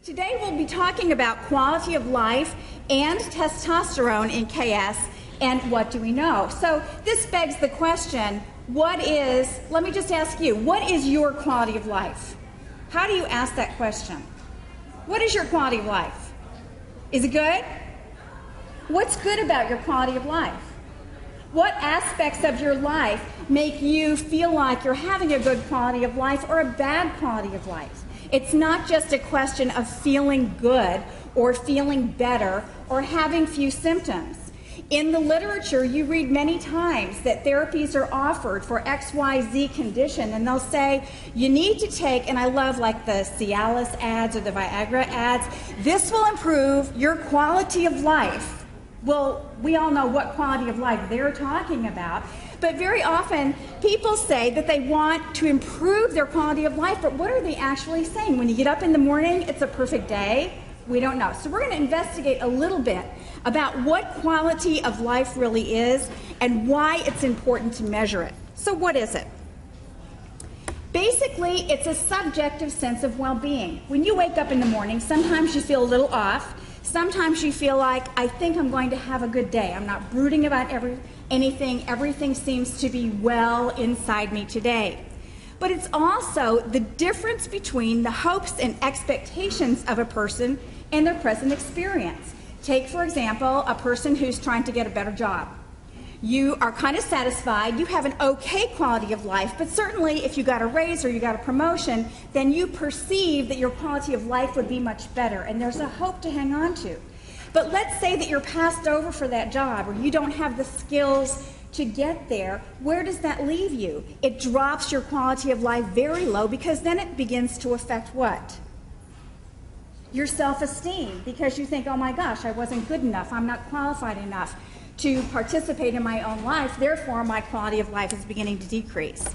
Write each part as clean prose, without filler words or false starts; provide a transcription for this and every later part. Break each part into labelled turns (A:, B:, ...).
A: Today we'll be talking about quality of life and testosterone in KS and what do we know. So this begs the question, let me just ask you, what is your quality of life? How do you ask that question? What is your quality of life? Is it good? What's good about your quality of life? What aspects of your life make you feel like you're having a good quality of life or a bad quality of life? It's not just a question of feeling good or feeling better or having few symptoms. In the literature, you read many times that therapies are offered for XYZ condition, and they'll say, you need to take, and I love like the Cialis ads or the Viagra ads, this will improve your quality of life. Well, we all know what quality of life they're talking about, but very often people say that they want to improve their quality of life, but what are they actually saying? When you get up in the morning, it's a perfect day? We don't know. So we're going to investigate a little bit about what quality of life really is and why it's important to measure it. So what is it? Basically, it's a subjective sense of well-being. When you wake up in the morning, sometimes you feel a little off. Sometimes you feel like, I think I'm going to have a good day. I'm not brooding about anything. Everything seems to be well inside me today. But it's also the difference between the hopes and expectations of a person and their present experience. Take, for example, a person who's trying to get a better job. You are kind of satisfied, you have an okay quality of life, but certainly if you got a raise or you got a promotion, then you perceive that your quality of life would be much better, and there's a hope to hang on to. But let's say that you're passed over for that job, or you don't have the skills to get there. Where does that leave you? It drops your quality of life very low, because then it begins to affect what? Your self-esteem, because you think, oh my gosh, I wasn't good enough, I'm not qualified enough to participate in my own life, therefore my quality of life is beginning to decrease.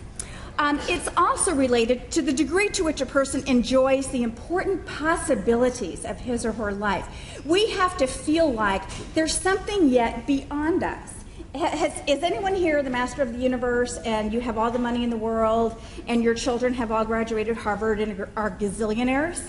A: It's also related to the degree to which a person enjoys the important possibilities of his or her life. We have to feel like there's something yet beyond us. Is anyone here the master of the universe and you have all the money in the world and your children have all graduated Harvard and are gazillionaires?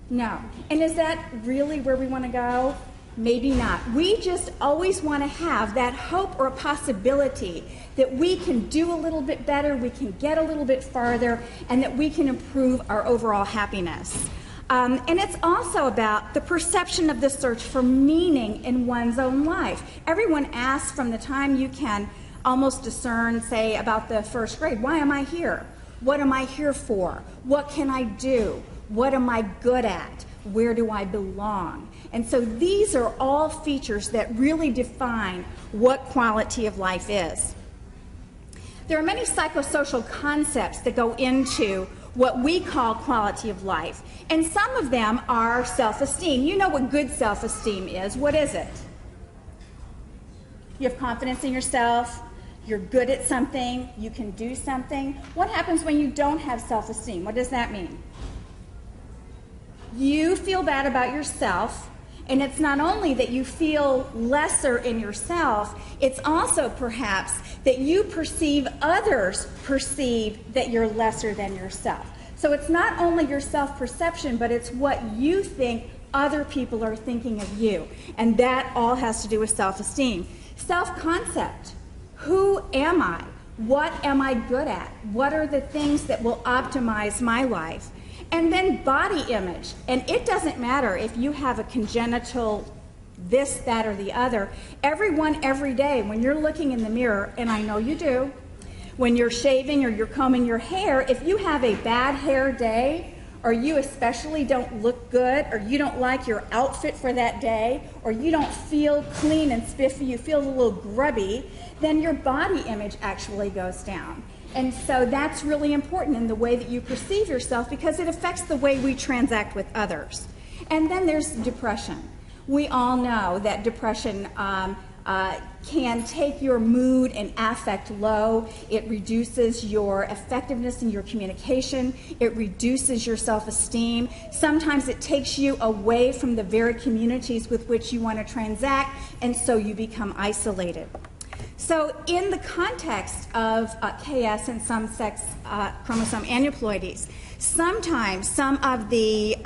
A: No. And is that really where we want to go? Maybe not. We just always want to have that hope or a possibility that we can do a little bit better, we can get a little bit farther, and that we can improve our overall happiness. And it's also about the perception of the search for meaning in one's own life. Everyone asks from the time you can almost discern, say, about the first grade, why am I here? What am I here for? What can I do? What am I good at? Where do I belong? And so these are all features that really define what quality of life is. There are many psychosocial concepts that go into what we call quality of life, and some of them are self-esteem. You know what good self-esteem is. What is it? You have confidence in yourself, you're good at something, you can do something. What happens when you don't have self-esteem? What does that mean? You feel bad about yourself, and it's not only that you feel lesser in yourself, it's also perhaps that you perceive others perceive that you're lesser than yourself. So it's not only your self-perception, but it's what you think other people are thinking of you. And that all has to do with self-esteem. Self-concept. Who am I? What am I good at? What are the things that will optimize my life? And then body image. And it doesn't matter if you have a congenital this, that, or the other. Everyone, every day, when you're looking in the mirror, and I know you do, when you're shaving or you're combing your hair, if you have a bad hair day, or you especially don't look good, or you don't like your outfit for that day, or you don't feel clean and spiffy, you feel a little grubby, then your body image actually goes down. And so that's really important in the way that you perceive yourself, because it affects the way we transact with others. And then there's depression. We all know that depression can take your mood and affect low. It reduces your effectiveness in your communication. It reduces your self-esteem. Sometimes it takes you away from the very communities with which you want to transact, and so you become isolated. So in the context of KS and some sex chromosome aneuploidies, sometimes some of the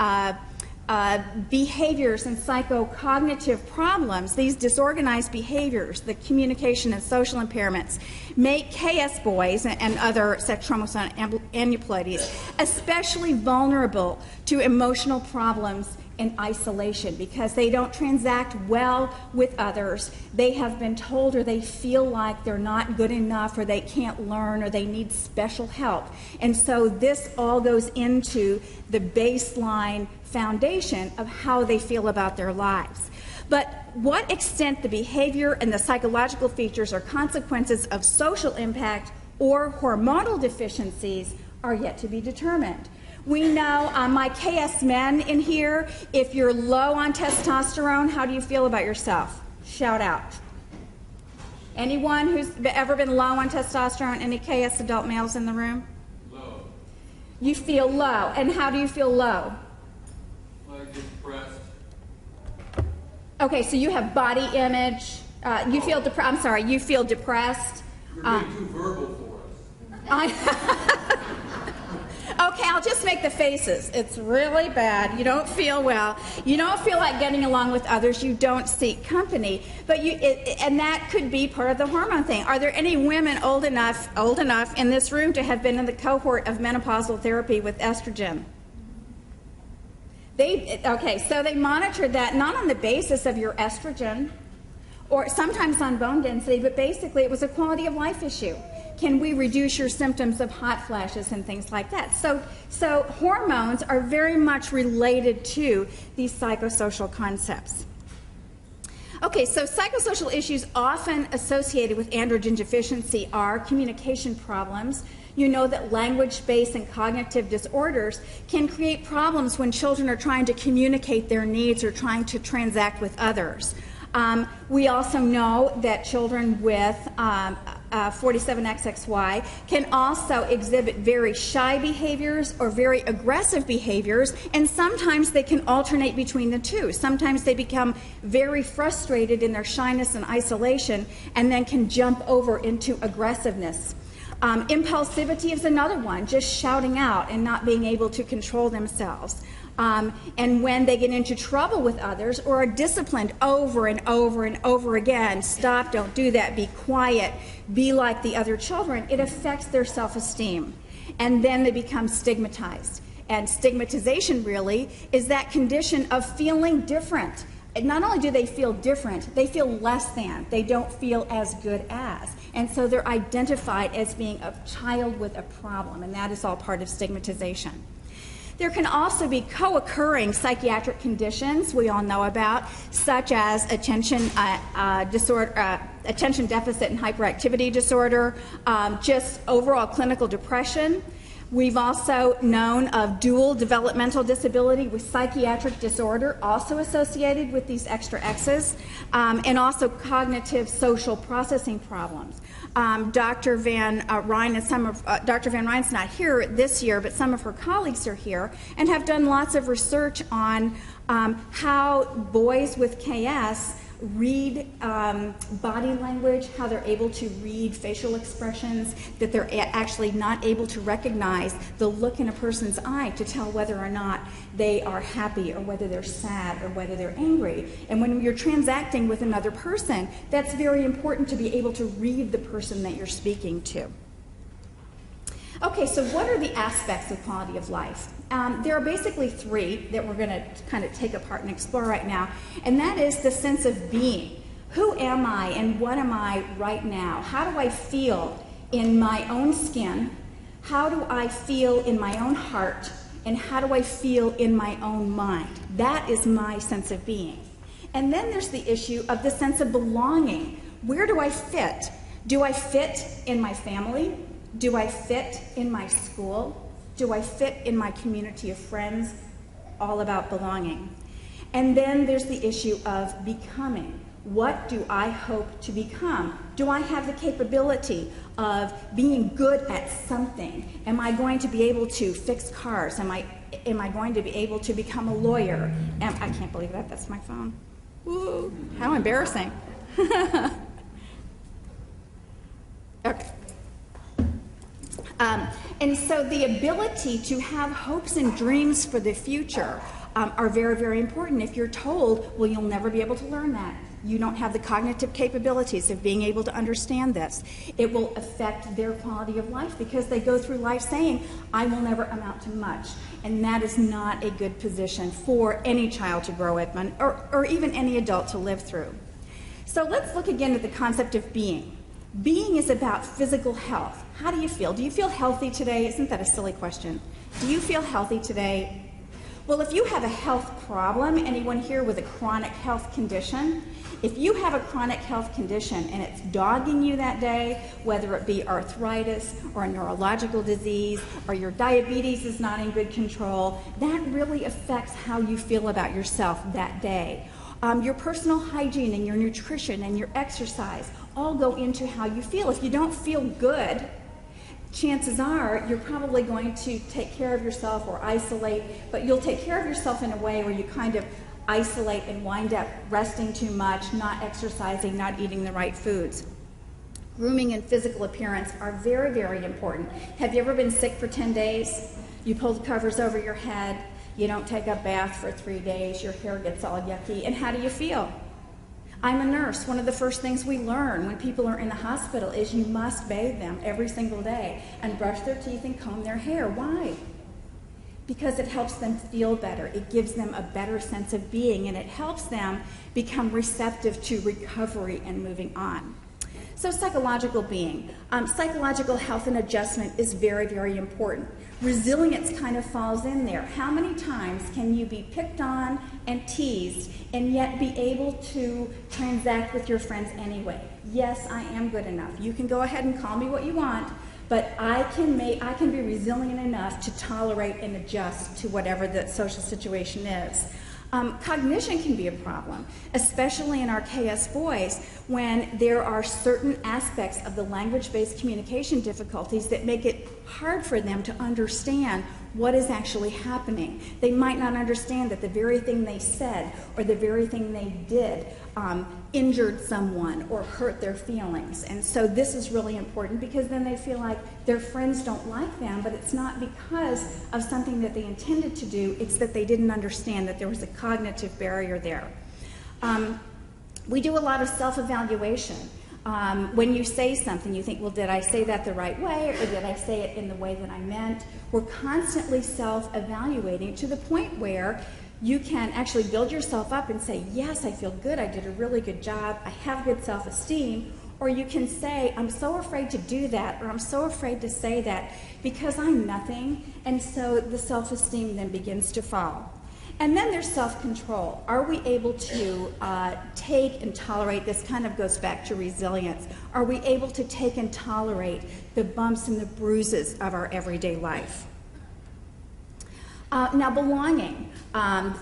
A: behaviors and psychocognitive problems, these disorganized behaviors, the communication and social impairments, make KS boys and other sex chromosome aneuploidies especially vulnerable to emotional problems and isolation because they don't transact well with others. They have been told or they feel like they're not good enough or they can't learn or they need special help. And so this all goes into the baseline foundation of how they feel about their lives. But what extent the behavior and the psychological features or consequences of social impact or hormonal deficiencies are yet to be determined. We know, my KS men in here, if you're low on testosterone, how do you feel about yourself? Shout out. Anyone who's ever been low on testosterone? Any KS adult males in the room?
B: Low.
A: You feel low. And how do you feel low?
B: Like depressed.
A: Okay, so you have body image. You feel depressed. I'm sorry, you feel depressed.
B: You're being too verbal for us.
A: Okay, I'll just make the faces. It's really bad. You don't feel well. You don't feel like getting along with others. You don't seek company. But and that could be part of the hormone thing. Are there any women old enough in this room to have been in the cohort of menopausal therapy with estrogen? Okay, so they monitored that not on the basis of your estrogen or sometimes on bone density, but basically it was a quality of life issue. Can we reduce your symptoms of hot flashes and things like that? So hormones are very much related to these psychosocial concepts. Okay, so psychosocial issues often associated with androgen deficiency are communication problems. You know that language-based and cognitive disorders can create problems when children are trying to communicate their needs or trying to transact with others. We also know that children with 47XXY can also exhibit very shy behaviors or very aggressive behaviors, and sometimes they can alternate between the two. Sometimes they become very frustrated in their shyness and isolation and then can jump over into aggressiveness. Impulsivity is another one, just shouting out and not being able to control themselves. And when they get into trouble with others or are disciplined over and over and over again, stop, don't do that, be quiet, be like the other children, it affects their self-esteem. And then they become stigmatized. And stigmatization really is that condition of feeling different. And not only do they feel different, they feel less than. They don't feel as good as. And so they're identified as being a child with a problem, and that is all part of stigmatization. There can also be co-occurring psychiatric conditions we all know about, such as attention deficit and hyperactivity disorder, just overall clinical depression. We've also known of dual developmental disability with psychiatric disorder, also associated with these extra X's, and also cognitive social processing problems. Dr. Van Ryn and Dr. Van Ryn's not here this year, but some of her colleagues are here and have done lots of research on how boys with KS read body language, how they're able to read facial expressions, that they're actually not able to recognize the look in a person's eye to tell whether or not they are happy or whether they're sad or whether they're angry. And when you're transacting with another person, that's very important to be able to read the person that you're speaking to. Okay, so what are the aspects of quality of life? There are basically three that we're going to kind of take apart and explore right now, and that is the sense of being. Who am I and what am I right now? How do I feel in my own skin? How do I feel in my own heart? And how do I feel in my own mind? That is my sense of being. And then there's the issue of the sense of belonging. Where do I fit? Do I fit in my family? Do I fit in my school? Do I fit in my community of friends? All about belonging. And then there's the issue of becoming. What do I hope to become? Do I have the capability of being good at something? Am I going to be able to fix cars? Am I going to be able to become a lawyer? I can't believe that. That's my phone. Ooh, how embarrassing. Okay. And so the ability to have hopes and dreams for the future are very, very important. If you're told, well, you'll never be able to learn that, you don't have the cognitive capabilities of being able to understand this, it will affect their quality of life because they go through life saying, I will never amount to much. And that is not a good position for any child to grow up in, or even any adult to live through. So let's look again at the concept of being. Being is about physical health. How do you feel? Do you feel healthy today? Isn't that a silly question? Do you feel healthy today? Well, if you have a health problem, anyone here with a chronic health condition, if you have a chronic health condition and it's dogging you that day, whether it be arthritis or a neurological disease or your diabetes is not in good control, that really affects how you feel about yourself that day. Your personal hygiene and your nutrition and your exercise all go into how you feel. If you don't feel good, chances are you're probably going to take care of yourself or isolate, but you'll take care of yourself in a way where you kind of isolate and wind up resting too much, not exercising, not eating the right foods. Grooming and physical appearance are very, very important. Have you ever been sick for 10 days? You pull the covers over your head, you don't take a bath for 3 days, your hair gets all yucky, and how do you feel? I'm a nurse. One of the first things we learn when people are in the hospital is you must bathe them every single day and brush their teeth and comb their hair. Why? Because it helps them feel better. It gives them a better sense of being, and it helps them become receptive to recovery and moving on. So psychological being. Psychological health and adjustment is very, very important. Resilience kind of falls in there. How many times can you be picked on and teased and yet be able to transact with your friends anyway? Yes, I am good enough. You can go ahead and call me what you want, but I can be resilient enough to tolerate and adjust to whatever the social situation is. Cognition can be a problem, especially in our KS boys, when there are certain aspects of the language-based communication difficulties that make it hard for them to understand what is actually happening. They might not understand that the very thing they said or the very thing they did injured someone or hurt their feelings. And so this is really important because then they feel like their friends don't like them, but it's not because of something that they intended to do, it's that they didn't understand that there was a cognitive barrier there. We do a lot of self-evaluation. When you say something, you think, well, did I say that the right way, or did I say it in the way that I meant? We're constantly self-evaluating to the point where you can actually build yourself up and say, yes, I feel good, I did a really good job, I have good self-esteem. Or you can say, I'm so afraid to do that, or I'm so afraid to say that because I'm nothing, and so the self-esteem then begins to fall. And then there's self-control. Are we able to take and tolerate, this kind of goes back to resilience, are we able to take and tolerate the bumps and the bruises of our everyday life? Now belonging.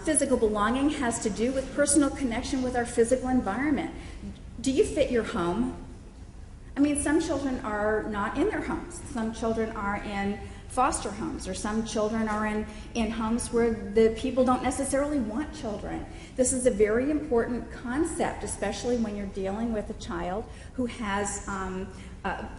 A: Physical belonging has to do with personal connection with our physical environment. Do you fit your home? I mean, some children are not in their homes. Some children are in foster homes, or some children are in homes where the people don't necessarily want children. This is a very important concept, especially when you're dealing with a child who has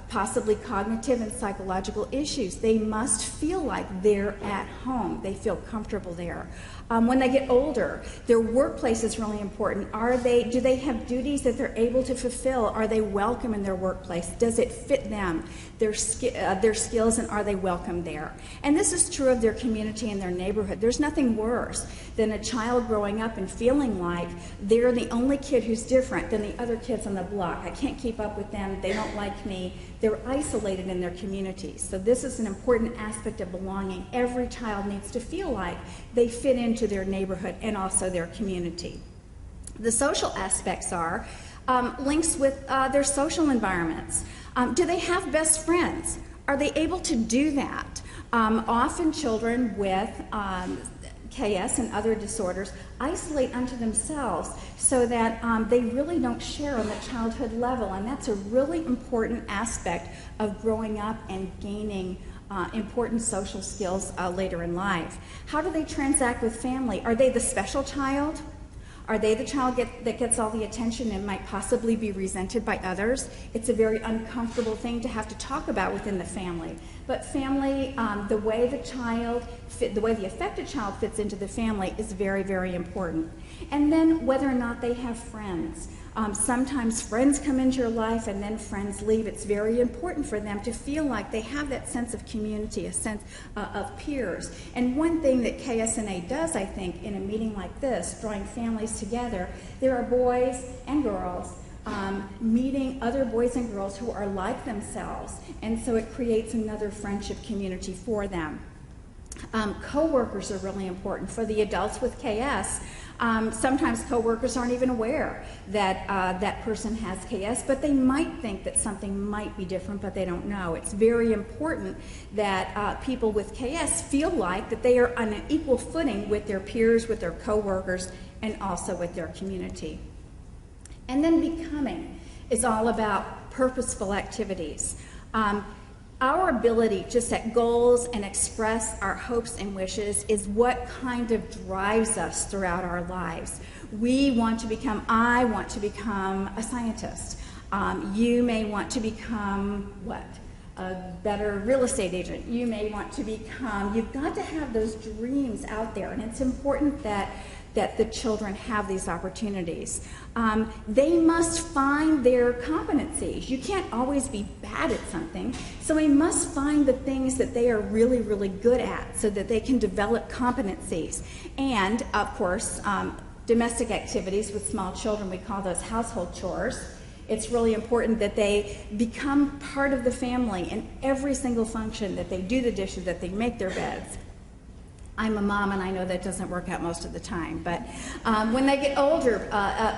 A: possibly cognitive and psychological issues. They must feel like they're at home. They feel comfortable there. When they get older, their workplace is really important. Do they have duties that they're able to fulfill? Are they welcome in their workplace? Does it fit them, their skills, and are they welcome there? And this is true of their community and their neighborhood. There's nothing worse than a child growing up and feeling like they're the only kid who's different than the other kids on the block. I can't keep up with them. They don't like me. They're isolated in their community. So this is an important aspect of belonging. Every child needs to feel like they fit into their neighborhood and also their community. The social aspects are links with their social environments. Do they have best friends? Are they able to do that? Often children with KS and other disorders isolate unto themselves so that they really don't share on the childhood level, and that's a really important aspect of growing up and gaining important social skills later in life. How do they transact with family? Are they the special child? Are they the child that gets all the attention and might possibly be resented by others? It's a very uncomfortable thing to have to talk about within the family. But family, the way the affected child fits into the family is very, very important. And then whether or not they have friends. Sometimes friends come into your life and then friends leave. It's very important for them to feel like they have that sense of community, a sense of peers. And one thing that KS&A does, I think, in a meeting like this, drawing families together, there are boys and girls meeting other boys and girls who are like themselves. And so it creates another friendship community for them. Co-workers are really important. For the adults with KS, sometimes co-workers aren't even aware that that person has KS, but they might think that something might be different, but they don't know. It's very important that people with KS feel like that they are on an equal footing with their peers, with their co-workers, and also with their community. And then becoming is all about purposeful activities. Our ability to set goals and express our hopes and wishes is what kind of drives us throughout our lives. I want to become a scientist. You may want to become what? A better real estate agent. You may want to become, you've got to have those dreams out there, and it's important that the children have these opportunities. They must find their competencies. You can't always be bad at something, so they must find the things that they are really, really good at so that they can develop competencies. And, of course, domestic activities with small children, we call those household chores. It's really important that they become part of the family in every single function, that they do the dishes, that they make their beds. I'm a mom, and I know that doesn't work out most of the time, but when they get older,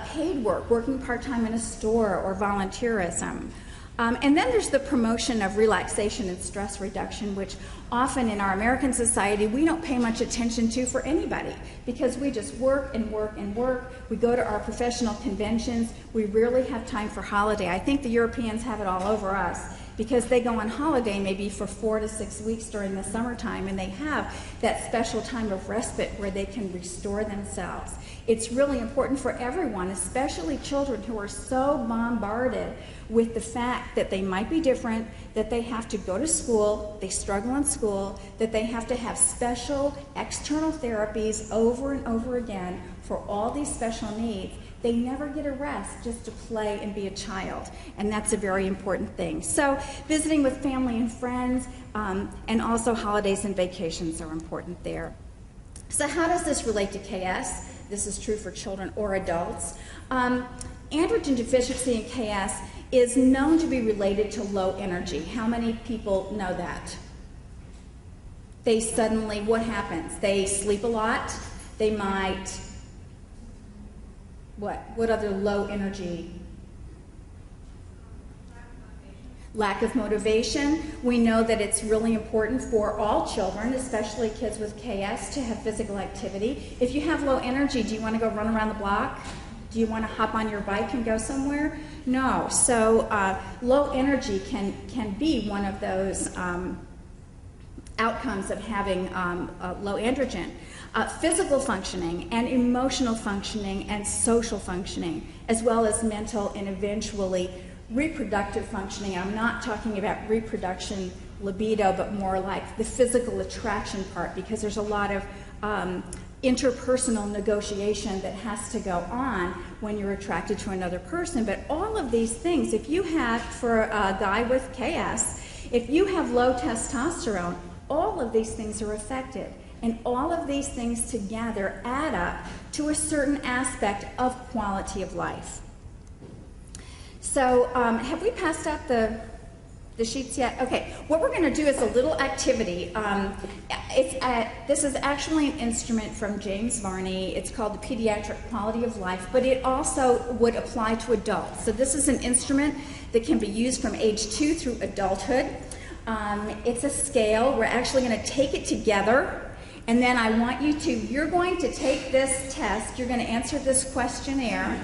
A: paid work, working part-time in a store, or volunteerism. And then there's the promotion of relaxation and stress reduction, which often in our American society we don't pay much attention to for anybody, because we just work and work and work. We go to our professional conventions. We rarely have time for holiday. I think the Europeans have it all over us, because they go on holiday maybe for 4 to 6 weeks during the summertime, and they have that special time of respite where they can restore themselves. It's really important for everyone, especially children who are so bombarded with the fact that they might be different, that they have to go to school, they struggle in school, that they have to have special external therapies over and over again for all these special needs. They never get a rest just to play and be a child, and that's a very important thing. So visiting with family and friends, and also holidays and vacations are important there. So how does this relate to KS? This is true for children or adults. Androgen deficiency in KS is known to be related to low energy. How many people know that? They suddenly, what happens? They sleep a lot. They might, what other low energy? Lack of motivation. We know that it's really important for all children, especially kids with KS, to have physical activity. If you have low energy, do you want to go run around the block? Do you want to hop on your bike and go somewhere? No. So low energy can be one of those outcomes of having low androgen. Physical functioning and emotional functioning and social functioning, as well as mental and eventually reproductive functioning. I'm not talking about reproduction libido, but more like the physical attraction part, because there's a lot of interpersonal negotiation that has to go on when you're attracted to another person. But all of these things, if you have, for a guy with KS, if you have low testosterone, all of these things are affected. And all of these things together add up to a certain aspect of quality of life. So have we passed out the sheets yet? Okay, what we're going to do is a little activity. This is actually an instrument from James Varney. It's called the Pediatric Quality of Life, but it also would apply to adults. So this is an instrument that can be used from age 2 through adulthood. It's a scale. We're actually going to take it together, and then I want you to, you're going to take this test, you're going to answer this questionnaire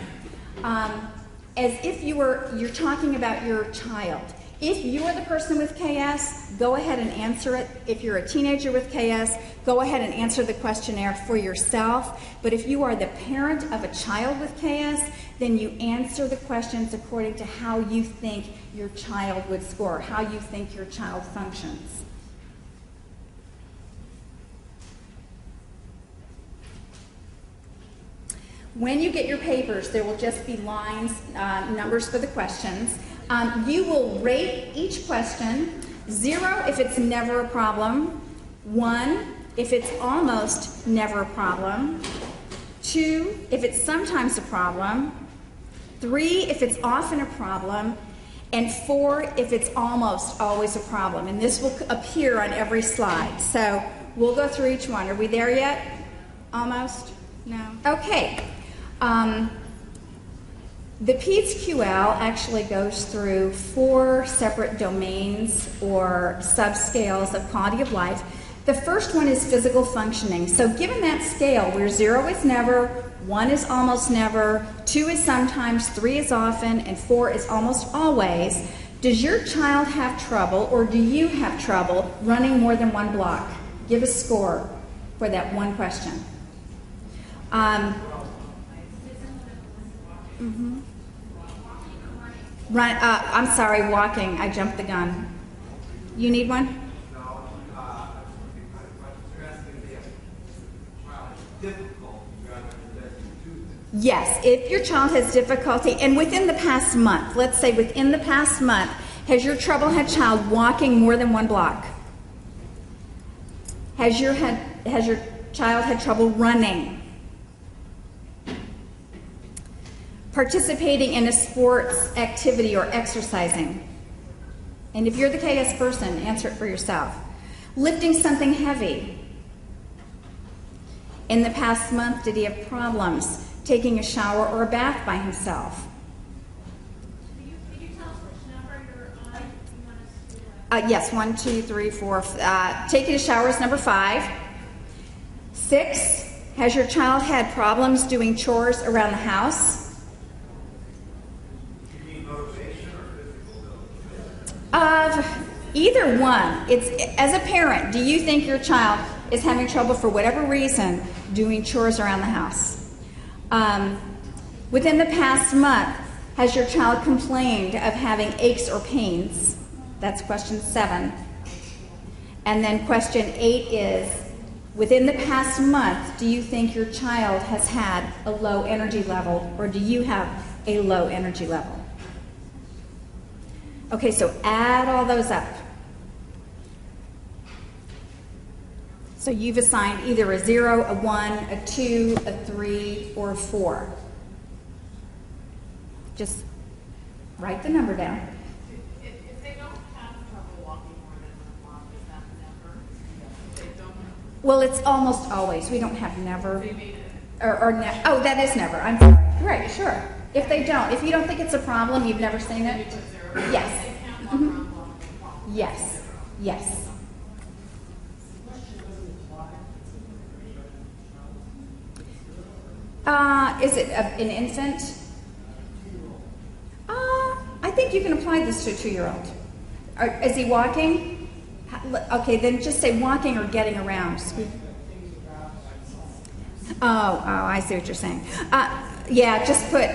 A: as if you're talking about your child. If you are the person with KS, go ahead and answer it. If you're a teenager with KS, go ahead and answer the questionnaire for yourself. But if you are the parent of a child with KS, then you answer the questions according to how you think your child would score, how you think your child functions. When you get your papers, there will just be lines, numbers for the questions. You will rate each question, 0 if it's never a problem, 1 if it's almost never a problem, 2 if it's sometimes a problem, 3 if it's often a problem, and 4 if it's almost always a problem. And this will appear on every slide. So we'll go through each one. Are we there yet? Almost? No? Okay. The PedsQL actually goes through 4 separate domains or subscales of quality of life. The first one is physical functioning. So given that scale where 0 is never, 1 is almost never, 2 is sometimes, 3 is often, and 4 is almost always, does your child have trouble, or do you have trouble running more than 1 block? Give a score for that one question. I'm sorry, walking. I jumped the gun. You need one?
B: No, you're asking if the child is difficult rather than to.
A: Yes, if your child has difficulty, and within the past month, let's say within the past month, has your child walking more than 1 block? Has your child had trouble running? Participating in a sports activity or exercising? And if you're the KS person, answer it for yourself. Lifting something heavy? In the past month, did he have problems taking a shower or a bath by himself?
C: Can you tell us which number you're on? You want us to
A: Yes, 1, 2, 3, 4. Taking a shower is number 5. 6, has your child had problems doing chores around the house? Either one. It's, as a parent, do you think your child is having trouble for whatever reason doing chores around the house? Within the past month, has your child complained of having aches or pains? That's question 7. And then question 8 is, within the past month, do you think your child has had a low energy level, or do you have a low energy level? Okay, so add all those up. So you've assigned either a 0, a 1, a 2, a 3, or a 4. Just write the number down.
C: If they don't have trouble walking more than 1 block, is that never? If they don't.
A: Well, it's almost always. We don't have never.
C: They made it.
A: Oh, that is never. I'm sorry. Right, sure. If they don't, if you don't think it's a problem, you've never seen it. Yes. Yes. Yes. Is it an infant? I think you can apply this to a 2-year-old. Is he walking? Okay, then just say walking or getting around. Oh, I see what you're saying. Yeah, just put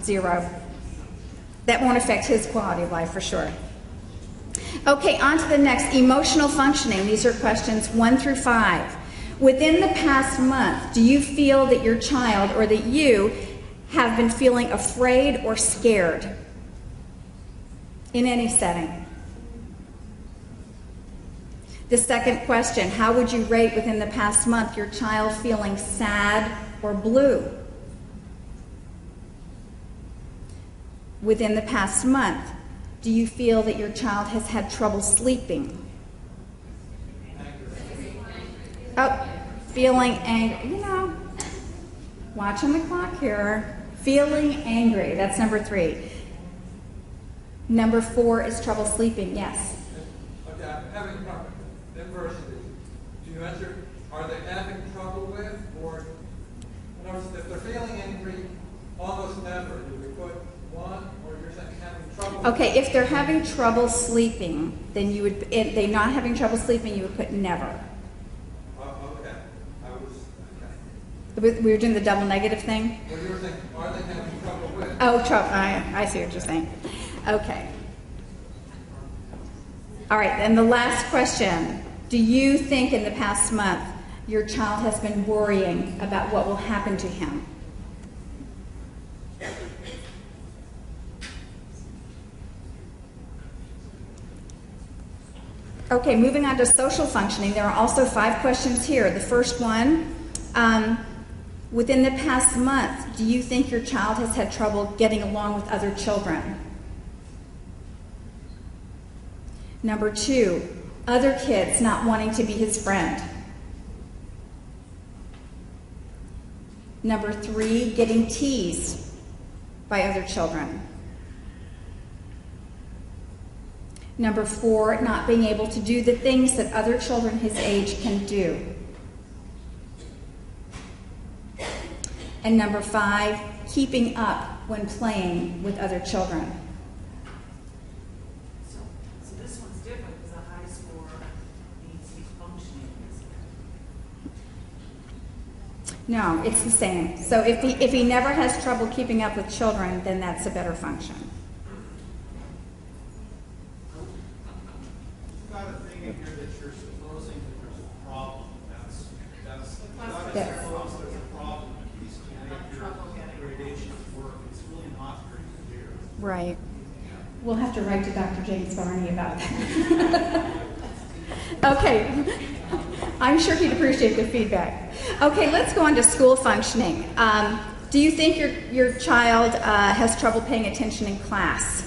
A: 0. That won't affect his quality of life for sure. Okay, on to the next, emotional functioning. These are questions 1 through 5. Within the past month, do you feel that your child or that you have been feeling afraid or scared in any setting? The second question, how would you rate within the past month your child feeling sad or blue? Within the past month, do you feel that your child has had trouble sleeping? Oh, feeling angry. You know, watching the clock here. Feeling angry. That's number 3. Number 4 is trouble sleeping. Yes.
B: Okay, I'm having trouble. Inversely, do you answer, are they having trouble with, or in other words, if they're feeling angry, almost never, do we put 1, or you're saying having trouble
A: Okay, if they're having trouble sleeping, then you would, if they're not having trouble sleeping, you would put never.
B: Okay. I was, okay.
A: We were doing the double negative thing?
B: Well, you were saying, are they having trouble with?
A: Oh, trouble, I see what you're saying. Okay. All right, and the last question. Do you think in the past month your child has been worrying about what will happen to him? Okay, moving on to social functioning. There are also 5 questions here. The first one, within the past month, do you think your child has had trouble getting along with other children? Number 2, other kids not wanting to be his friend. Number 3, getting teased by other children. Number 4, not being able to do the things that other children his age can do. And number 5, keeping up when playing with other children.
C: So this one's different because a high score means he's functioning.
A: No, it's the same. So if he never has trouble keeping up with children, then that's a better function.
D: You've got a thing in here that you're supposing that there's a problem. That's not
A: Yes.
D: suppose there's a problem. These can make your gradations work. It's really not very clear.
A: Right. We'll have to write to Dr. James Barney about that. Okay. I'm sure he'd appreciate the feedback. Okay, let's go on to school functioning. Do you think your child has trouble paying attention in class?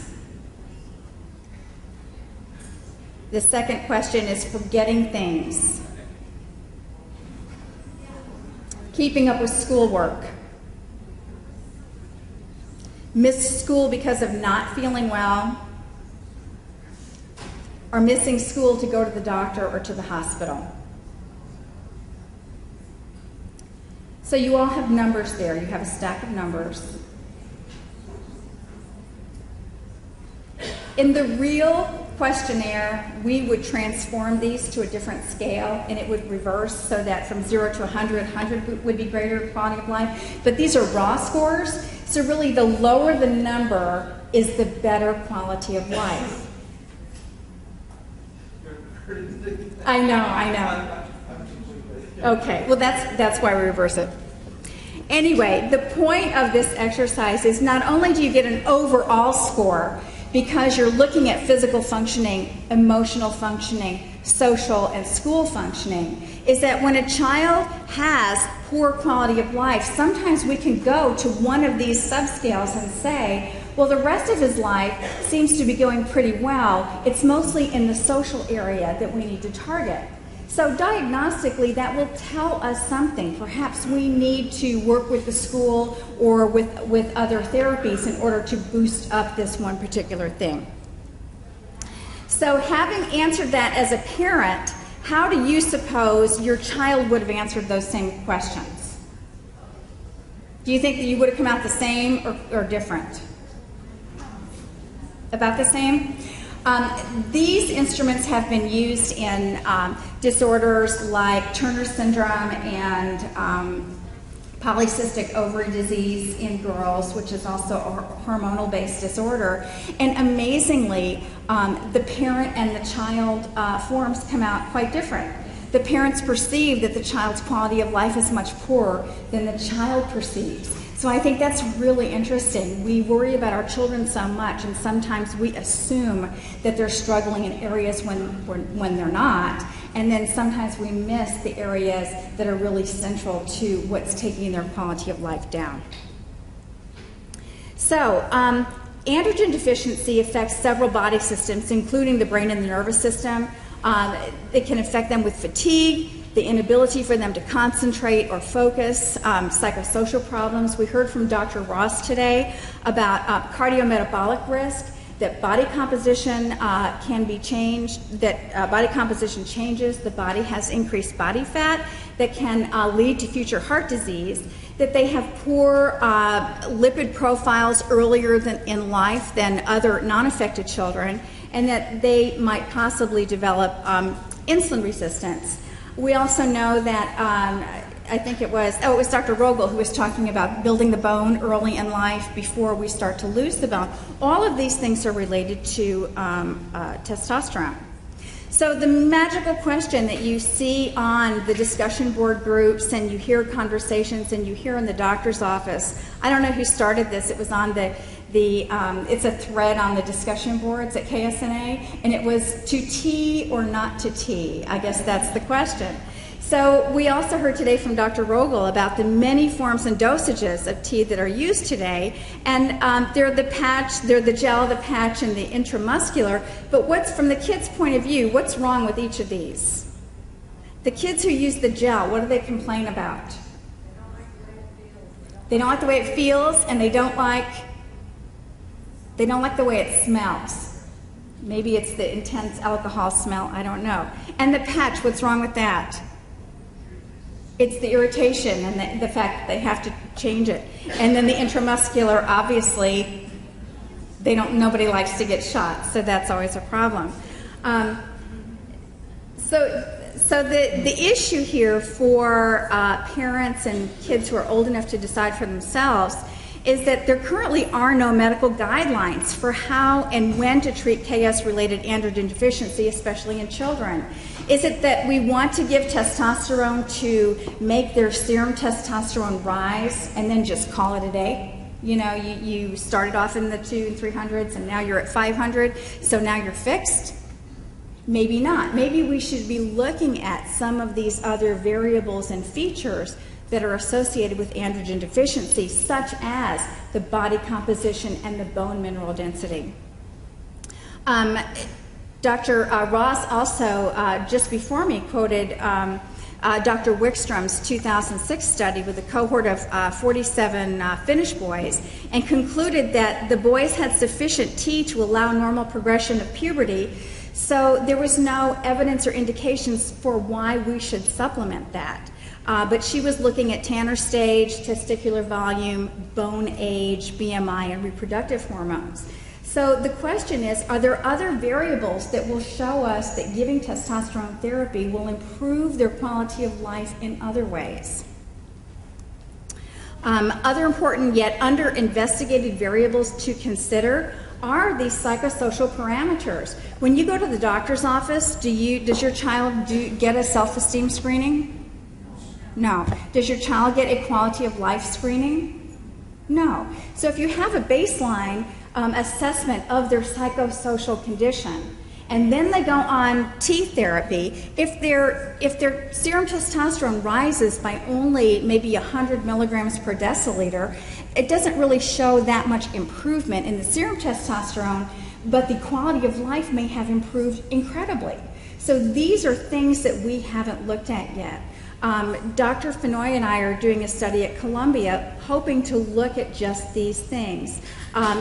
A: The second question is forgetting things. Keeping up with schoolwork. Missed school because of not feeling well. Or missing school to go to the doctor or to the hospital. So you all have numbers there. You have a stack of numbers. In the real questionnaire, we would transform these to a different scale, and it would reverse so that from 0 to 100, 100 would be greater quality of life. But these are raw scores, so really the lower the number is the better quality of life. I know. Okay, well that's why we reverse it. Anyway, the point of this exercise is not only do you get an overall score, because you're looking at physical functioning, emotional functioning, social and school functioning, is that when a child has poor quality of life, sometimes we can go to one of these subscales and say, well, the rest of his life seems to be going pretty well. It's mostly in the social area that we need to target. So diagnostically, that will tell us something. Perhaps we need to work with the school or with other therapies in order to boost up this one particular thing. So having answered that as a parent, how do you suppose your child would have answered those same questions? Do you think that you would have come out the same or different? About the same? These instruments have been used in disorders like Turner syndrome and polycystic ovary disease in girls, which is also a hormonal-based disorder. And amazingly, the parent and the child forms come out quite different. The parents perceive that the child's quality of life is much poorer than the child perceives. So I think that's really interesting. We worry about our children so much, and sometimes we assume that they're struggling in areas when they're not, and then sometimes we miss the areas that are really central to what's taking their quality of life down. So, androgen deficiency affects several body systems, including the brain and the nervous system. It can affect them with fatigue, the inability for them to concentrate or focus, psychosocial problems. We heard from Dr. Ross today about cardiometabolic risk, that body composition can be changed, that body composition changes, the body has increased body fat that can lead to future heart disease, that they have poor lipid profiles earlier in life than other non-affected children, and that they might possibly develop insulin resistance. We also know that I think it was Dr. Rogel who was talking about building the bone early in life before we start to lose the bone. All of these things are related to testosterone. So the magical question that you see on the discussion board groups, and you hear conversations, and you hear in the doctor's office, I don't know who started this, it was on it's a thread on the discussion boards at KS&A, and it was to T or not to T. I guess that's the question. So we also heard today from Dr. Rogel about the many forms and dosages of tea that are used today, and they're the patch, they're the gel, the patch, and the intramuscular. But what's, from the kids' point of view, what's wrong with each of these? The kids who use the gel, what do they complain about? They don't like the way it feels, and they don't like the way it smells. Maybe it's the intense alcohol smell, I don't know. And the patch, what's wrong with that? It's the irritation and the fact that they have to change it. And then the intramuscular, obviously, nobody likes to get shot, so that's always a problem. So the issue here for parents and kids who are old enough to decide for themselves is that there currently are no medical guidelines for how and when to treat KS-related androgen deficiency, especially in children. Is it that we want to give testosterone to make their serum testosterone rise and then just call it a day? You know, you started off in the 200 and 300s and now you're at 500, so now you're fixed? Maybe not. Maybe we should be looking at some of these other variables and features that are associated with androgen deficiency, such as the body composition and the bone mineral density. Dr. Ross also, just before me, quoted Dr. Wickstrom's 2006 study with a cohort of 47 Finnish boys, and concluded that the boys had sufficient T to allow normal progression of puberty, so there was no evidence or indications for why we should supplement that. But she was looking at Tanner stage, testicular volume, bone age, BMI, and reproductive hormones. So the question is, are there other variables that will show us that giving testosterone therapy will improve their quality of life in other ways? Other important yet under-investigated variables to consider are these psychosocial parameters. When you go to the doctor's office, does your child get a self-esteem screening? No. Does your child get a quality of life screening? No. So if you have a baseline assessment of their psychosocial condition, and then they go on T therapy, if their serum testosterone rises by only maybe 100 milligrams per deciliter, it doesn't really show that much improvement in the serum testosterone, but the quality of life may have improved incredibly. So these are things that we haven't looked at yet. Dr. Fennoy and I are doing a study at Columbia hoping to look at just these things.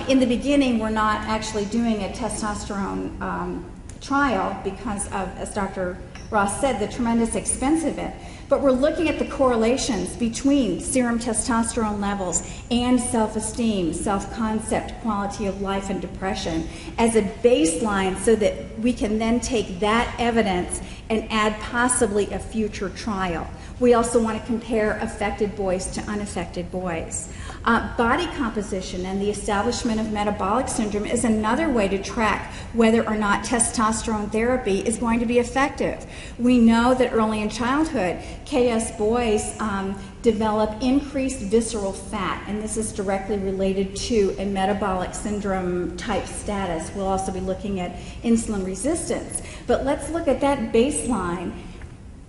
A: In the beginning, we're not actually doing a testosterone trial because of, as Dr. Ross said, the tremendous expense of it. But we're looking at the correlations between serum testosterone levels and self-esteem, self-concept, quality of life, and depression as a baseline so that we can then take that evidence and add possibly a future trial. We also want to compare affected boys to unaffected boys. Body composition and the establishment of metabolic syndrome is another way to track whether or not testosterone therapy is going to be effective. We know that early in childhood, KS boys develop increased visceral fat, and this is directly related to a metabolic syndrome type status. We'll also be looking at insulin resistance. But let's look at that baseline,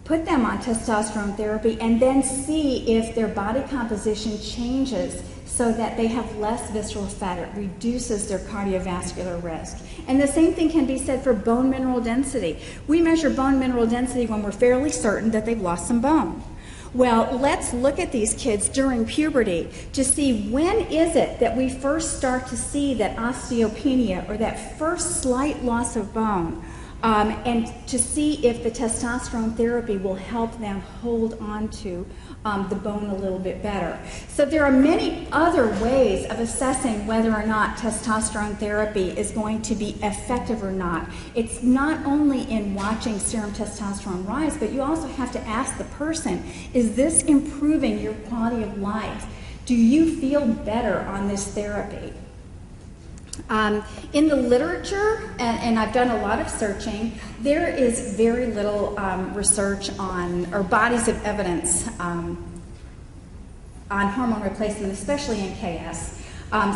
A: put them on testosterone therapy, and then see if their body composition changes so that they have less visceral fat. It reduces their cardiovascular risk. And the same thing can be said for bone mineral density. We measure bone mineral density when we're fairly certain that they've lost some bone. Well, let's look at these kids during puberty to see when is it that we first start to see that osteopenia or that first slight loss of bone. and to see if the testosterone therapy will help them hold on to the bone a little bit better. So there are many other ways of assessing whether or not testosterone therapy is going to be effective or not. It's not only in watching serum testosterone rise, but you also have to ask the person, is this improving your quality of life? Do you feel better on this therapy? In the literature, and I've done a lot of searching, there is very little research on, or bodies of evidence on hormone replacement, especially in KS.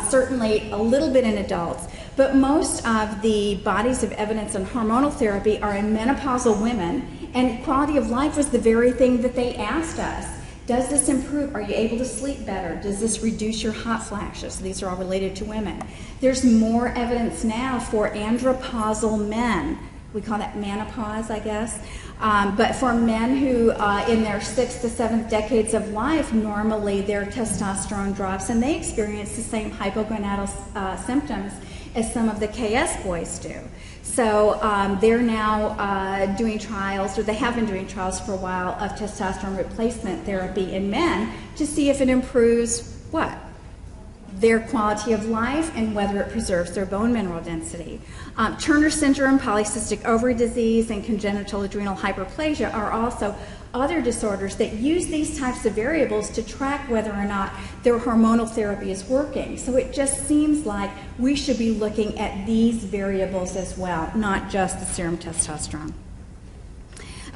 A: Certainly a little bit in adults, but most of the bodies of evidence on hormonal therapy are in menopausal women, and quality of life was the very thing that they asked us. Does this improve? Are you able to sleep better? Does this reduce your hot flashes? These are all related to women. There's more evidence now for andropausal men. We call that menopause, I guess. But for men who, in their 6th to 7th decades of life, normally their testosterone drops, and they experience the same hypogonadal symptoms as some of the KS boys do. So they're now doing trials, or they have been doing trials for a while, of testosterone replacement therapy in men to see if it improves what? Their quality of life and whether it preserves their bone mineral density. Turner syndrome, polycystic ovary disease, and congenital adrenal hyperplasia are also other disorders that use these types of variables to track whether or not their hormonal therapy is working. So it just seems like we should be looking at these variables as well, not just the serum testosterone.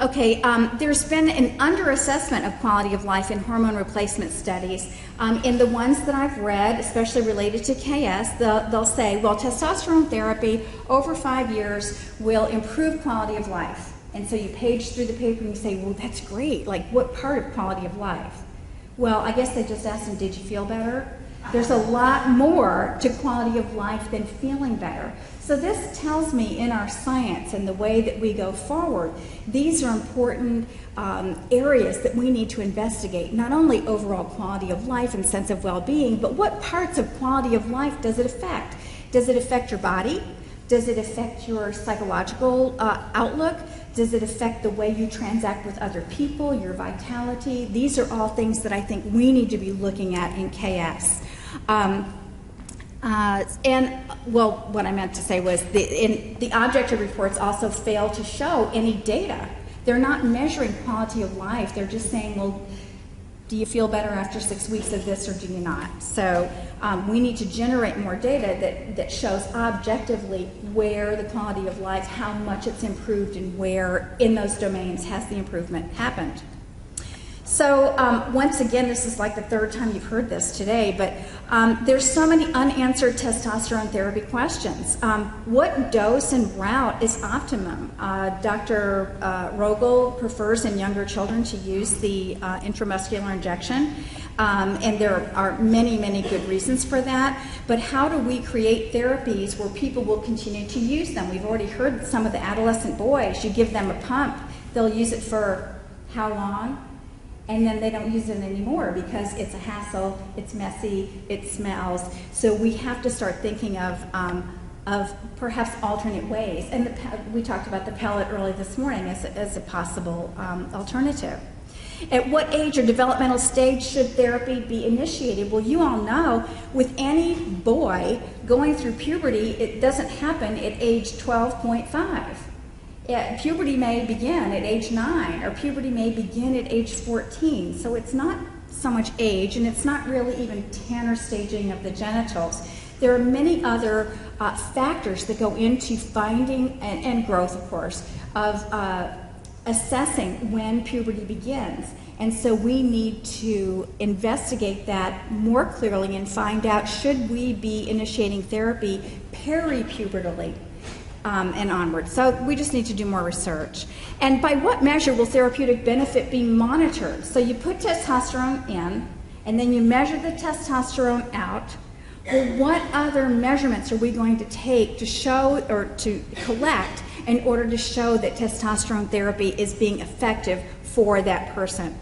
A: Okay, there's been an underassessment of quality of life in hormone replacement studies. In the ones that I've read, especially related to KS, they'll say, well, testosterone therapy over 5 years will improve quality of life. And so you page through the paper and you say, well, that's great. Like, what part of quality of life? Well, I guess they just asked them, did you feel better? There's a lot more to quality of life than feeling better. So this tells me in our science and the way that we go forward, these are important areas that we need to investigate, not only overall quality of life and sense of well-being, but what parts of quality of life does it affect? Does it affect your body? Does it affect your psychological outlook? Does it affect the way you transact with other people, your vitality? These are all things that I think we need to be looking at in KS. Well, what I meant to say was the objective reports also fail to show any data. They're not measuring quality of life. They're just saying, well, do you feel better after 6 weeks of this or do you not? So we need to generate more data that shows objectively where the quality of life, how much it's improved, and where in those domains has the improvement happened. So once again, this is like the third time you've heard this today, but there's so many unanswered testosterone therapy questions. What dose and route is optimum? Dr. Rogel prefers in younger children to use the intramuscular injection, and there are many, many good reasons for that. But how do we create therapies where people will continue to use them? We've already heard that some of the adolescent boys, you give them a pump, they'll use it for how long? And then they don't use it anymore because it's a hassle, it's messy, it smells. So we have to start thinking of perhaps alternate ways. And we talked about the pellet early this morning as a possible alternative. At what age or developmental stage should therapy be initiated? Well, you all know with any boy going through puberty, it doesn't happen at age 12.5. Puberty may begin at age 9, or puberty may begin at age 14. So it's not so much age, and it's not really even Tanner staging of the genitals. There are many other factors that go into finding, and growth, of course, of assessing when puberty begins. And so we need to investigate that more clearly and find out, should we be initiating therapy peripubertally? And onward. So we just need to do more research. And by what measure will therapeutic benefit be monitored? So you put testosterone in, and then you measure the testosterone out. Well, what other measurements are we going to take to show, or to collect, in order to show that testosterone therapy is being effective for that person?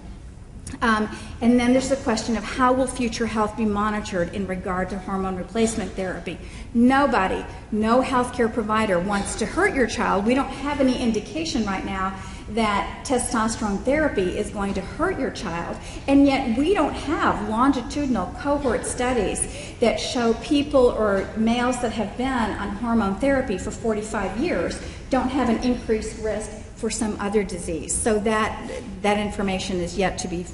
A: And then there's the question of how will future health be monitored in regard to hormone replacement therapy. Nobody, no healthcare provider wants to hurt your child. We don't have any indication right now that testosterone therapy is going to hurt your child, and yet we don't have longitudinal cohort studies that show people or males that have been on hormone therapy for 45 years don't have an increased risk for some other disease. So that information is yet to be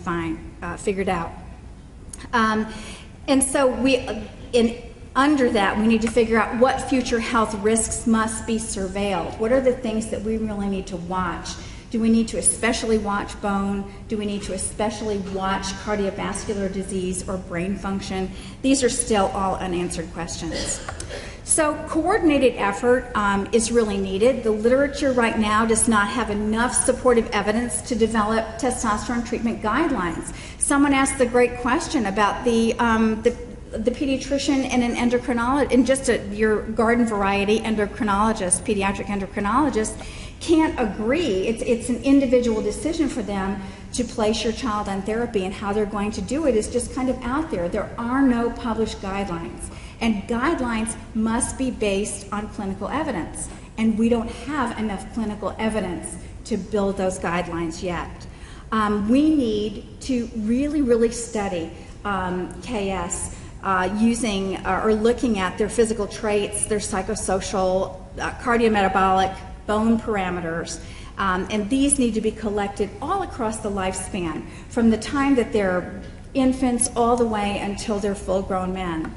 A: figured out. And so under that, we need to figure out what future health risks must be surveilled. What are the things that we really need to watch? Do we need to especially watch bone? Do we need to especially watch cardiovascular disease or brain function? These are still all unanswered questions. So coordinated effort is really needed. The literature right now does not have enough supportive evidence to develop testosterone treatment guidelines. Someone asked the great question about the pediatrician and an endocrinologist, and just your garden variety endocrinologist, pediatric endocrinologist, can't agree. It's an individual decision for them to place your child on therapy, and how they're going to do it is just kind of out there. There are no published guidelines, and guidelines must be based on clinical evidence, and we don't have enough clinical evidence to build those guidelines yet. We need to really study KS using or looking at their physical traits, their psychosocial, cardiometabolic, bone parameters, and these need to be collected all across the lifespan, from the time that they're infants all the way until they're full-grown men.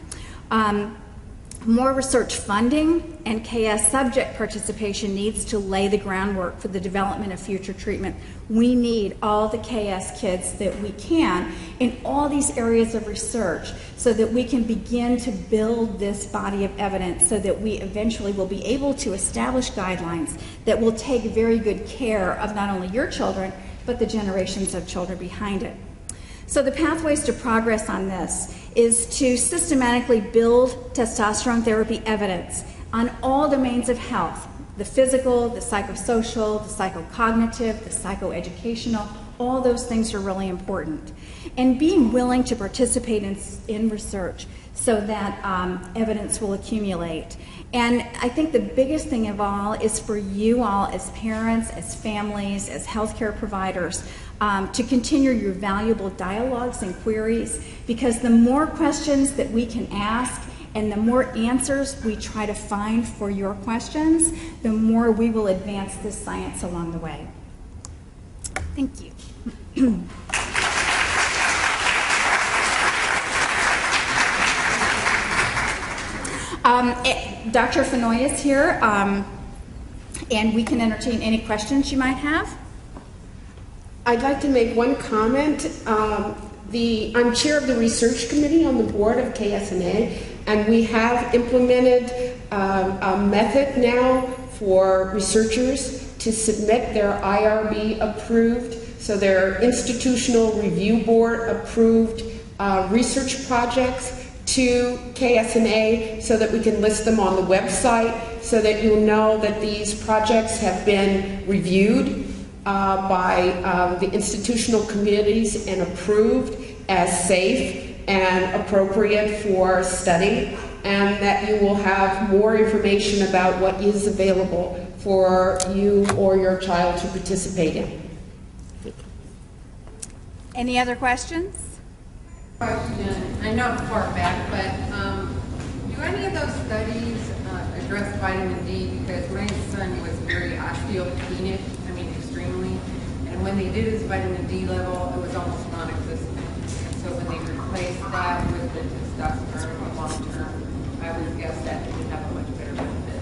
A: More research funding and KS subject participation needs to lay the groundwork for the development of future treatment. We need all the KS kids that we can in all these areas of research so that we can begin to build this body of evidence, so that we eventually will be able to establish guidelines that will take very good care of not only your children, but the generations of children behind it. So the pathways to progress on this is to systematically build testosterone therapy evidence on all domains of health: the physical, the psychosocial, the psychocognitive, the psychoeducational. All those things are really important. And being willing to participate in research so that evidence will accumulate. And I think the biggest thing of all is for you all as parents, as families, as healthcare providers, to continue your valuable dialogues and queries, because the more questions that we can ask and the more answers we try to find for your questions, the more we will advance this science along the way. Thank you. Dr. Fennoy is here, and we can entertain any questions you might have.
E: I'd like to make one comment. I'm chair of the research committee on the board of KS&A, and we have implemented a method now for researchers to submit their IRB approved, so their institutional review board approved research projects to KS&A, so that we can list them on the website, so that you'll know that these projects have been reviewed by the institutional committees and approved as safe and appropriate for study, and that you will have more information about what is available for you or your child to participate in.
A: Any other questions?
F: Question. I know it's far back, but do any of those studies address vitamin D? Because my son was very osteopenic, extremely, and when they did his vitamin D level, it was almost non-existent. And so when they replaced that with the testosterone long term, I would guess that it would have a much better benefit.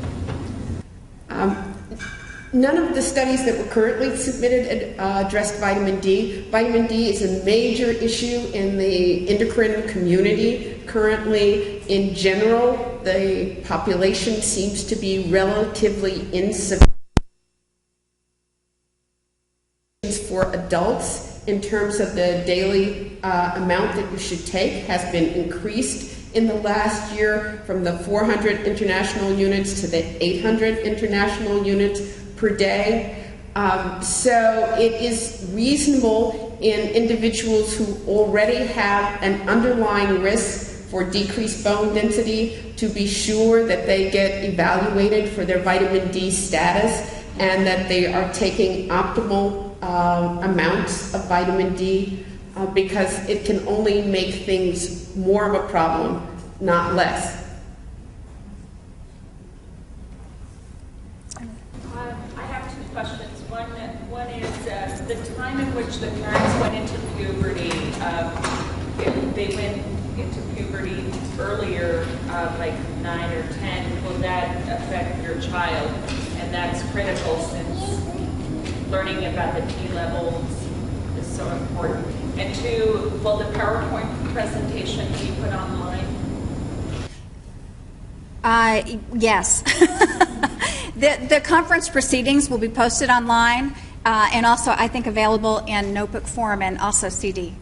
E: None of the studies that were currently submitted addressed vitamin D. Vitamin D is a major issue in the endocrine community. Currently, in general, the population seems to be relatively insufficient for adults in terms of the daily amount that you should take has been increased in the last year from the 400 international units to the 800 international units per day. So it is reasonable in individuals who already have an underlying risk for decreased bone density to be sure that they get evaluated for their vitamin D status and that they are taking optimal amounts of vitamin D because it can only make things more of a problem, not less.
G: I have two questions. One is the time in which the parents went into puberty. If they went into puberty earlier, like 9 or 10, will that affect your child? And that's critical since learning about the T levels is so important. And two, will the PowerPoint presentation be put online?
A: Yes. The conference proceedings will be posted online and also, I think, available in notebook form and also CD.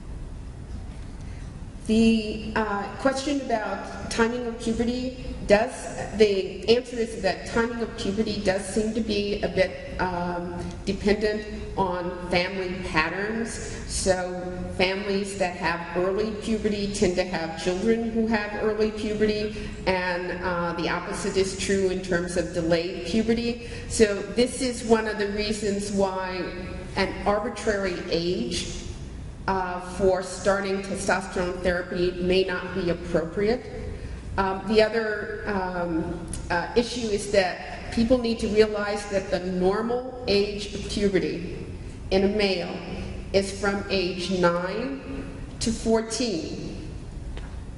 E: The question about timing of puberty the answer is that timing of puberty does seem to be a bit dependent on family patterns. So families that have early puberty tend to have children who have early puberty, and the opposite is true in terms of delayed puberty. So this is one of the reasons why an arbitrary age for starting testosterone therapy may not be appropriate. The other issue is that people need to realize that the normal age of puberty in a male is from age 9 to 14.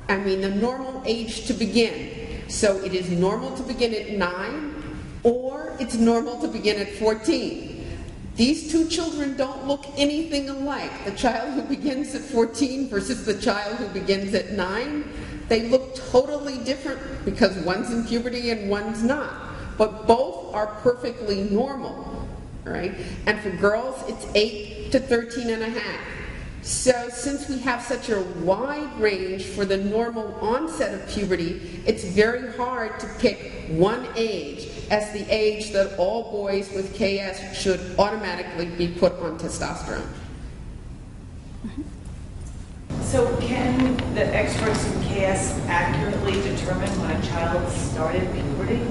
E: I mean, the normal age to begin. So it is normal to begin at 9, or it's normal to begin at 14. These two children don't look anything alike. The child who begins at 14 versus the child who begins at 9, they look totally different because one's in puberty and one's not. But both are perfectly normal, right? And for girls, it's 8 to 13 and a half. So since we have such a wide range for the normal onset of puberty, it's very hard to pick one age as the age that all boys with KS should automatically be put on testosterone.
H: So can the experts in KS accurately determine when a child started puberty?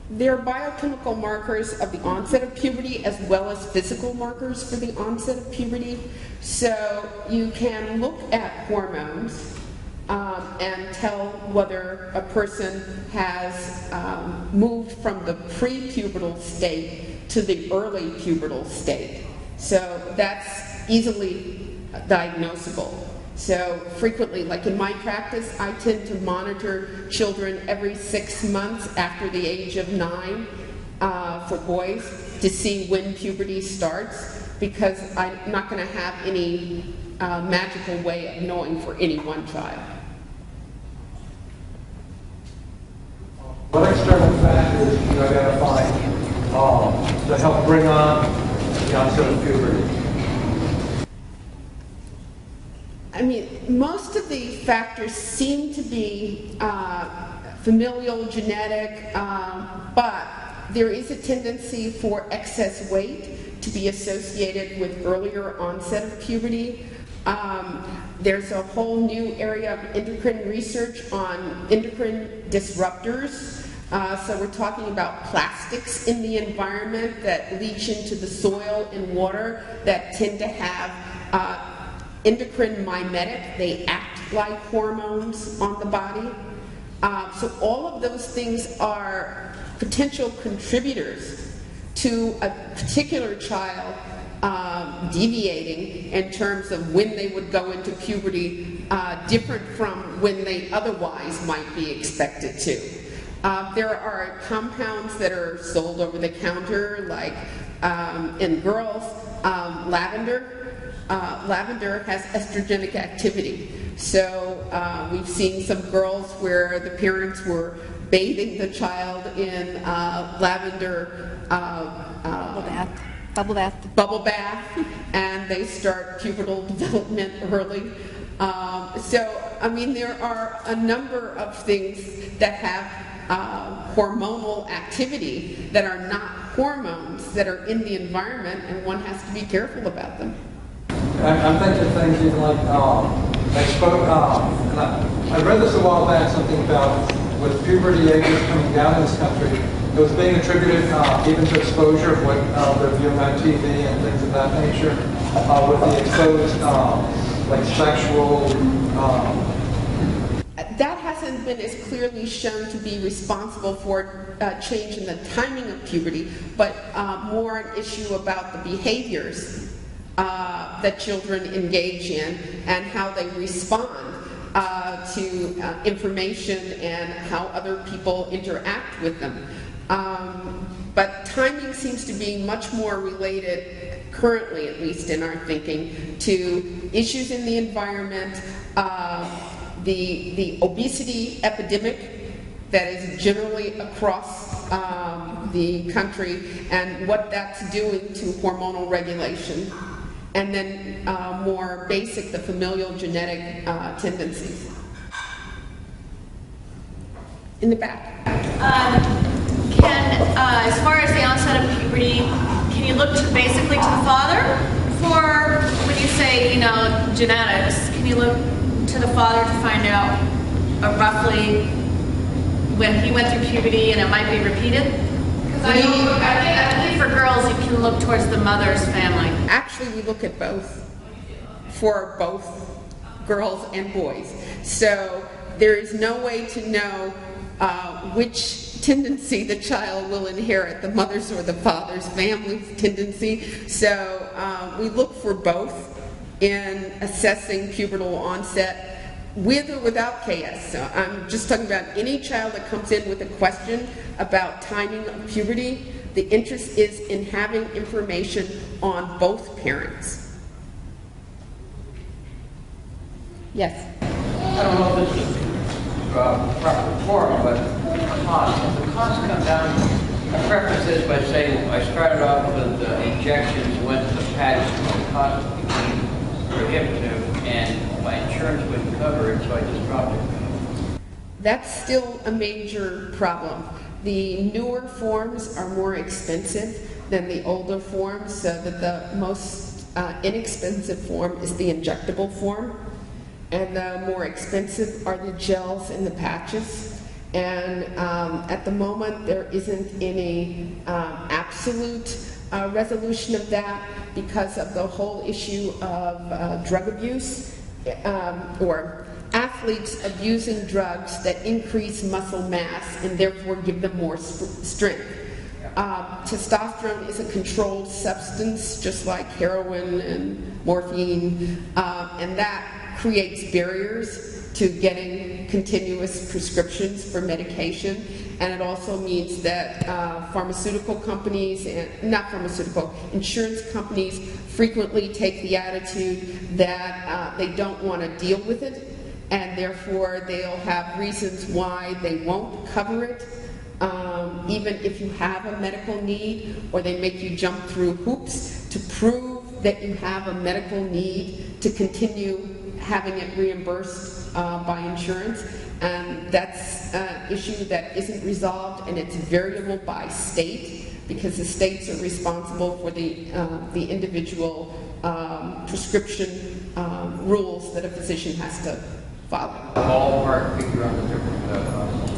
E: There are biochemical markers of the onset of puberty as well as physical markers for the onset of puberty. So you can look at hormones and tell whether a person has moved from the pre-pubertal state to the early pubertal state. So that's easily diagnosable. So frequently, like in my practice, I tend to monitor children every 6 months after the age of 9 for boys to see when puberty starts, because I'm not going to have any magical way of knowing for any one child.
B: What external factors do you identify to help bring on the onset of puberty?
E: I mean, most of the factors seem to be familial, genetic, but there is a tendency for excess weight to be associated with earlier onset of puberty. There's a whole new area of endocrine research on endocrine disruptors. So we're talking about plastics in the environment that leach into the soil and water that tend to have endocrine mimetic. They act like hormones on the body. So all of those things are potential contributors to a particular child deviating in terms of when they would go into puberty, different from when they otherwise might be expected to. There are compounds that are sold over the counter, like in girls, lavender. Lavender has estrogenic activity. So we've seen some girls where the parents were bathing the child in lavender bubble bath, and they start pubertal development early. So, I mean, there are a number of things that have hormonal activity that are not hormones that are in the environment, and one has to be careful about them.
B: I'm thinking things even like, I read this a while back, something about with puberty ages coming down in this country, it was being attributed even to exposure of what they're viewing on TV and things of that nature, with the exposed, like sexual.
E: That hasn't been as clearly shown to be responsible for change in the timing of puberty, but more an issue about the behaviors that children engage in and how they respond to information and how other people interact with them. But timing seems to be much more related, currently at least in our thinking, to issues in the environment, the obesity epidemic that is generally across the country and what that's doing to hormonal regulation. And then more basic, the familial genetic tendencies. In the back.
C: As far as the onset of puberty, can you look basically to the father for when you say, genetics? Can you look to the father to find out roughly when he went through puberty and it might be repeated? Because I think for girls you can look towards the mother's family.
E: Actually, we look at both, for both girls and boys. So there is no way to know which tendency the child will inherit, the mother's or the father's family tendency. So we look for both in assessing pubertal onset with or without KS. So I'm just talking about any child that comes in with a question about timing of puberty. The interest is in having information on both parents. Yes?
I: I don't know if this is proper form, but cost. If the cost come down, I preface this by saying I started off with injections, went to the patch, the cost became prohibitive, and my insurance wouldn't cover it, so I just dropped it.
E: That's still a major problem. The newer forms are more expensive than the older forms, so that the most inexpensive form is the injectable form, and the more expensive are the gels and the patches. And at the moment, there isn't any absolute resolution of that because of the whole issue of drug abuse, or athletes abusing drugs that increase muscle mass and therefore give them more strength. Testosterone is a controlled substance, just like heroin and morphine, and that creates barriers to getting continuous prescriptions for medication. And it also means that pharmaceutical companies, insurance companies frequently take the attitude that they don't want to deal with it, and therefore they'll have reasons why they won't cover it, even if you have a medical need, or they make you jump through hoops to prove that you have a medical need to continue having it reimbursed by insurance. And that's an issue that isn't resolved, and it's variable by state, because the states are responsible for the individual prescription rules that a physician has to follow.
I: Ballpark figure on the different costs.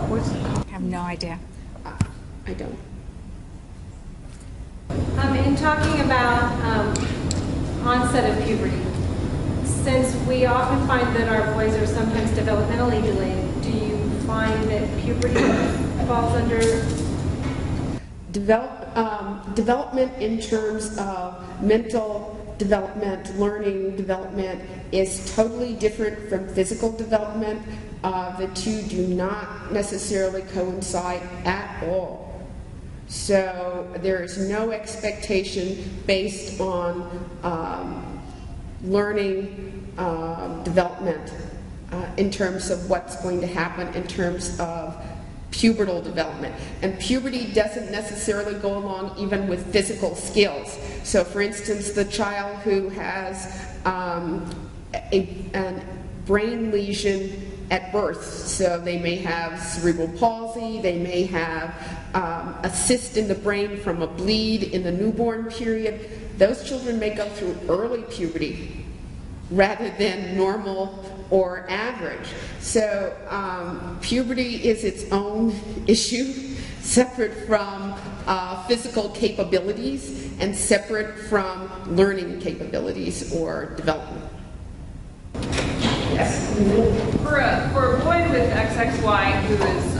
A: What's the cost? I have no idea.
E: I don't.
J: In talking about onset of puberty, since we often find that our boys are sometimes developmentally delayed, do you find that puberty falls under?
E: Development in terms of mental development, learning development is totally different from physical development. The two do not necessarily coincide at all. So there is no expectation based on learning development in terms of what's going to happen in terms of pubertal development. And puberty doesn't necessarily go along even with physical skills. So for instance, the child who has a brain lesion at birth. So they may have cerebral palsy, they may have a cyst in the brain from a bleed in the newborn period. Those children may go through early puberty rather than normal or average. So puberty is its own issue, separate from physical capabilities and separate from learning capabilities or development. Yes?
G: For a boy with XXY who is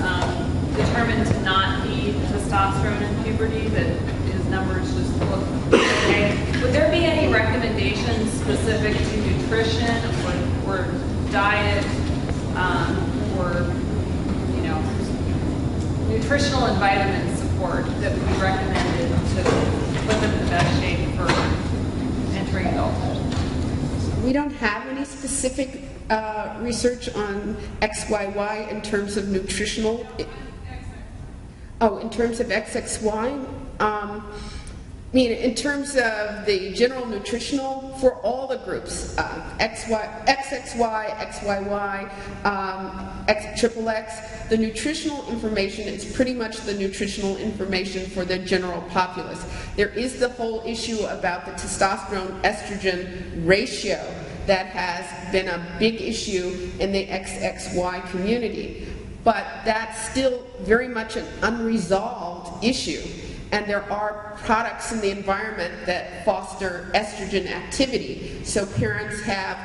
G: determined to not need testosterone in puberty, that his numbers just look okay, would there be any recommendations specific to nutrition or diet or, you know, nutritional and vitamin support that would be recommended to put them in the best shape for entering adulthood?
E: We don't have any specific research on XYY in terms of nutritional. Oh, in terms of XXY? I mean, in terms of the general nutritional for all the groups, XXY, XYY, XXX, the nutritional information is pretty much the nutritional information for the general populace. There is the whole issue about the testosterone-estrogen ratio that has been a big issue in the XXY community. But that's still very much an unresolved issue. And there are products in the environment that foster estrogen activity. So parents have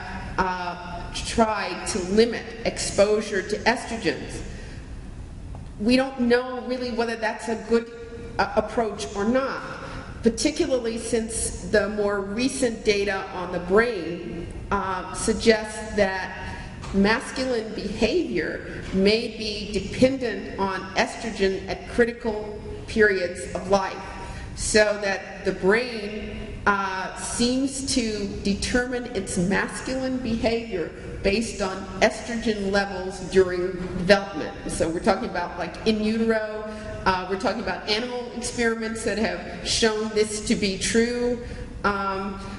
E: tried to limit exposure to estrogens. We don't know really whether that's a good approach or not, particularly since the more recent data on the brain suggests that masculine behavior may be dependent on estrogen at critical periods of life, so that the brain seems to determine its masculine behavior based on estrogen levels during development. So we're talking about like in utero, we're talking about animal experiments that have shown this to be true.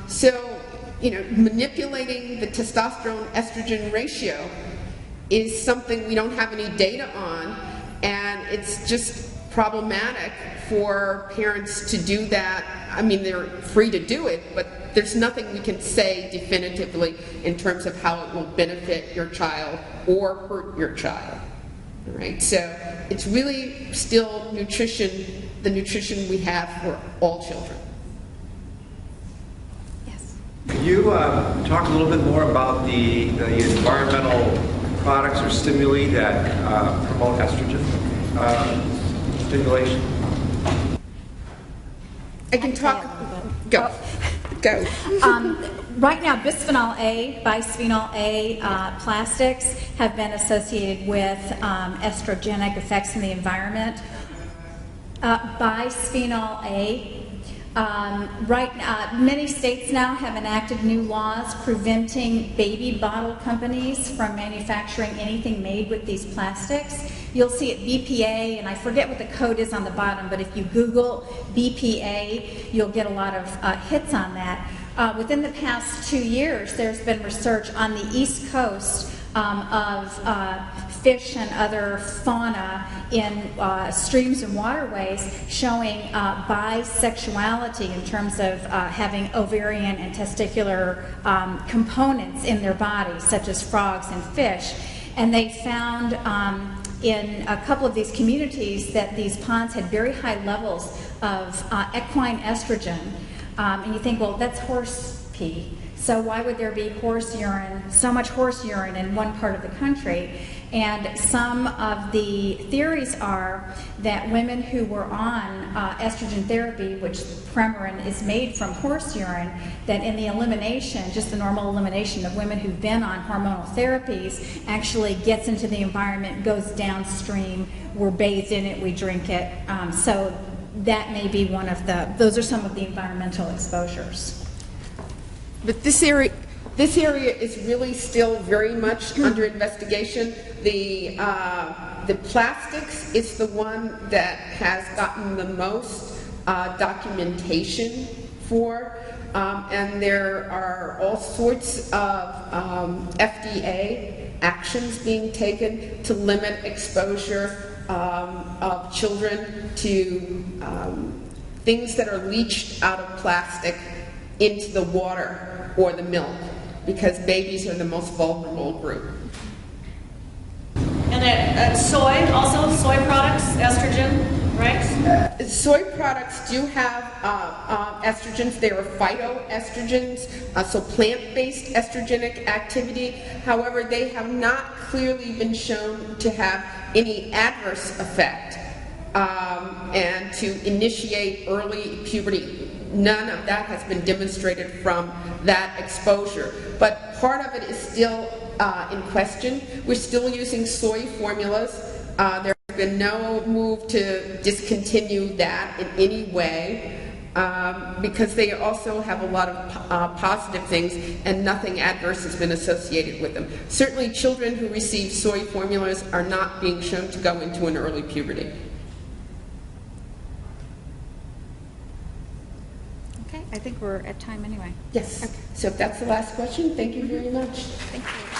E: So, you know, manipulating the testosterone-estrogen ratio is something we don't have any data on, and it's just problematic for parents to do that. I mean, they're free to do it, but there's nothing we can say definitively in terms of how it will benefit your child or hurt your child. All right, so it's really still nutrition, the nutrition we have for all children.
A: Yes.
K: Could you talk a little bit more about the environmental products or stimuli that promote estrogen stimulation?
E: I can talk. Go. Go.
A: Right now, bisphenol A, bisphenol A plastics have been associated with estrogenic effects in the environment. Bisphenol A, many states now have enacted new laws preventing baby bottle companies from manufacturing anything made with these plastics. You'll see it BPA, and I forget what the code is on the bottom, but if you Google BPA, you'll get a lot of hits on that. Within the past 2 years, there's been research on the East Coast of fish and other fauna in streams and waterways showing bisexuality in terms of having ovarian and testicular components in their bodies, such as frogs and fish. And they found in a couple of these communities that these ponds had very high levels of equine estrogen. And you think, well, that's horse pee. So why would there be horse urine, so much horse urine in one part of the country? And some of the theories are that women who were on estrogen therapy, which Premarin is made from horse urine, that in the elimination, just the normal elimination of women who've been on hormonal therapies, actually gets into the environment, goes downstream, we're bathed in it, we drink it. So that may be one of those are some of the environmental exposures.
E: But this area is really still very much under investigation. The plastics is the one that has gotten the most documentation for, and there are all sorts of FDA actions being taken to limit exposure of children to things that are leached out of plastic into the water or the milk, because babies are the most vulnerable group.
C: And soy, also soy products, estrogen, right?
E: Soy products do have estrogens. They are phytoestrogens, so plant-based estrogenic activity. However, they have not clearly been shown to have any adverse effect and to initiate early puberty. None of that has been demonstrated from that exposure. But part of it is still in question. We're still using soy formulas. There has been no move to discontinue that in any way because they also have a lot of positive things and nothing adverse has been associated with them. Certainly children who receive soy formulas are not being shown to go into an early puberty.
A: Okay, I think we're at time anyway.
E: Yes. Okay. So if that's the last question, thank you very much.
A: Thank you.